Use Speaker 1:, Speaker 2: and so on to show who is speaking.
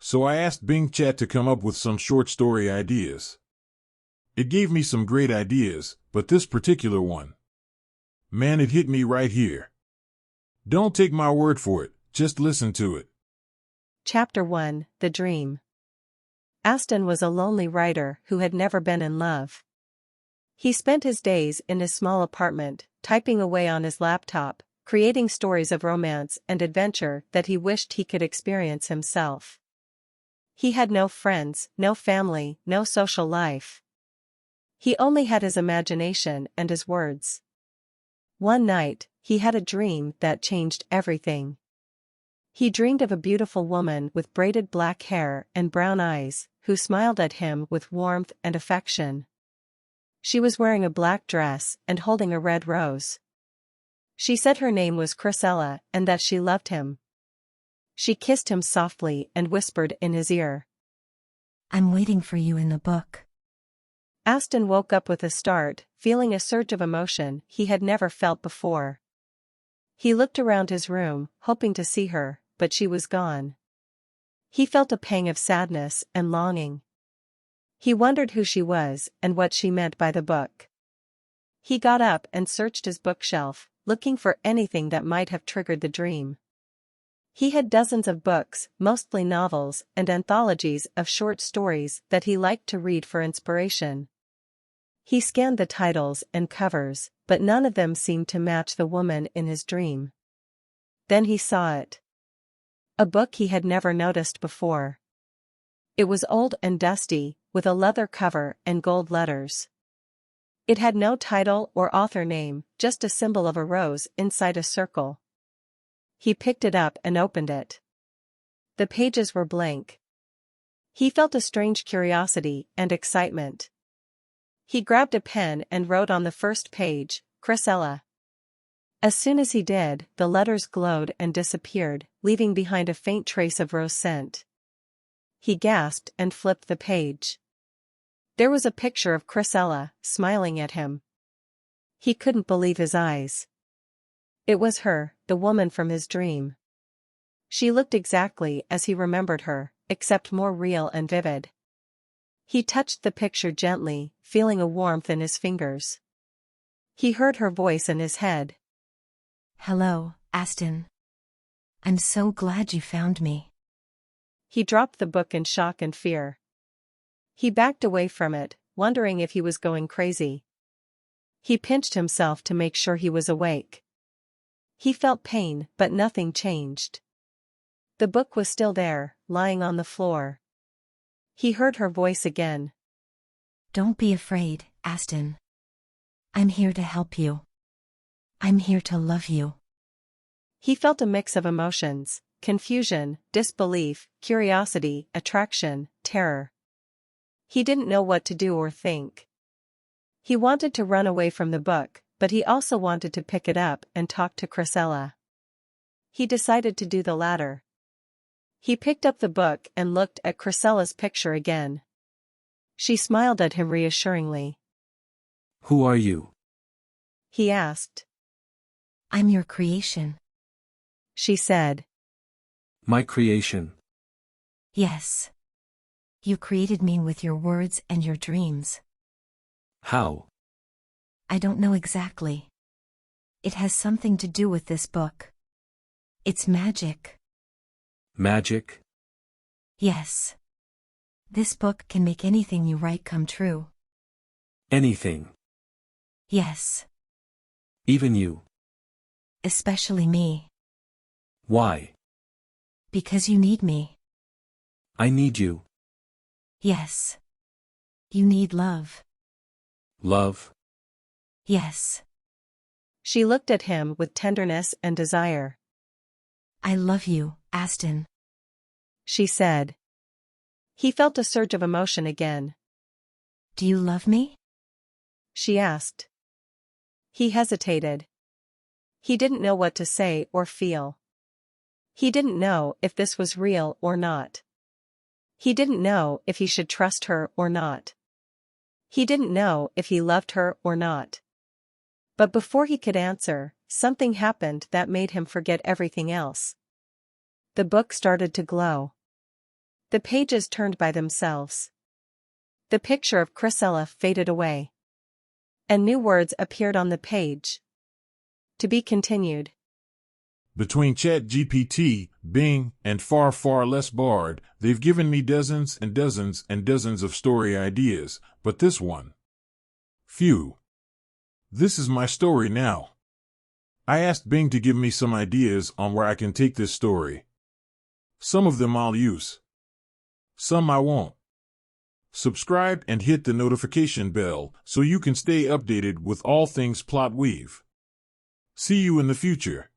Speaker 1: so I asked Bing Chat to come up with some short story ideas. It gave me some great ideas, but this particular one, man, it hit me right here. Don't take my word for it, just listen to it.
Speaker 2: Chapter 1: The Dream. Aston was a lonely writer who had never been in love. He spent his days in his small apartment, typing away on his laptop, creating stories of romance and adventure that he wished he could experience himself. He had no friends, no family, no social life. He only had his imagination and his words. One night, he had a dream that changed everything. He dreamed of a beautiful woman with braided black hair and brown eyes, who smiled at him with warmth and affection. She was wearing a black dress and holding a red rose. She said her name was Krisella and that she loved him. She kissed him softly and whispered in his ear,
Speaker 3: "I'm waiting for you in the book."
Speaker 2: Aston woke up with a start, feeling a surge of emotion he had never felt before. He looked around his room, hoping to see her, but she was gone. He felt a pang of sadness and longing. He wondered who she was and what she meant by the book. He got up and searched his bookshelf, looking for anything that might have triggered the dream. He had dozens of books, mostly novels and anthologies of short stories that he liked to read for inspiration. He scanned the titles and covers, but none of them seemed to match the woman in his dream. Then he saw it. A book he had never noticed before. It was old and dusty, with a leather cover and gold letters. It had no title or author name, just a symbol of a rose inside a circle. He picked it up and opened it. The pages were blank. He felt a strange curiosity and excitement. He grabbed a pen and wrote on the first page, "Krisella." As soon as he did, the letters glowed and disappeared, leaving behind a faint trace of rose scent. He gasped and flipped the page. There was a picture of Krisella, smiling at him. He couldn't believe his eyes. It was her, the woman from his dream. She looked exactly as he remembered her, except more real and vivid. He touched the picture gently, feeling a warmth in his fingers. He heard her voice in his head.
Speaker 3: "Hello, Aston. I'm so glad you found me."
Speaker 2: He dropped the book in shock and fear. He backed away from it, wondering if he was going crazy. He pinched himself to make sure he was awake. He felt pain, but nothing changed. The book was still there, lying on the floor. He heard her voice again.
Speaker 3: "Don't be afraid, Aston. I'm here to help you. I'm here to love you."
Speaker 2: He felt a mix of emotions: confusion, disbelief, curiosity, attraction, terror. He didn't know what to do or think. He wanted to run away from the book, but he also wanted to pick it up and talk to Krisella. He decided to do the latter. He picked up the book and looked at Krisella's picture again. She smiled at him reassuringly.
Speaker 4: "Who are you?"
Speaker 2: he asked.
Speaker 3: "I'm your creation."
Speaker 2: She said.
Speaker 4: "My creation."
Speaker 3: "Yes. You created me with your words and your dreams."
Speaker 4: "How?"
Speaker 3: "I don't know exactly. It has something to do with this book. It's magic."
Speaker 4: "Magic?"
Speaker 3: "Yes. This book can make anything you write come true."
Speaker 4: "Anything?"
Speaker 3: "Yes.
Speaker 4: "Even you?"
Speaker 3: Especially me."
Speaker 4: "Why?"
Speaker 3: "Because you need me."
Speaker 4: "I need you."
Speaker 3: "Yes. You need love."
Speaker 4: "Love?"
Speaker 3: "Yes.
Speaker 2: She looked at him with tenderness and desire.
Speaker 3: I love you, Aston."
Speaker 2: She said. He felt a surge of emotion again.
Speaker 3: "Do you love me?"
Speaker 2: she asked. He hesitated. He didn't know what to say or feel. He didn't know if this was real or not. He didn't know if he should trust her or not. He didn't know if he loved her or not. But before he could answer, something happened that made him forget everything else. The book started to glow. The pages turned by themselves. The picture of Krisella faded away. And new words appeared on the page. To be continued.
Speaker 1: Between ChatGPT, Bing, and far, far less Bard, they've given me dozens and dozens and dozens of story ideas, but this one. Phew. This is my story now. I asked Bing to give me some ideas on where I can take this story. Some of them I'll use. Some I won't. Subscribe and hit the notification bell so you can stay updated with all things Plot Weave. See you in the future.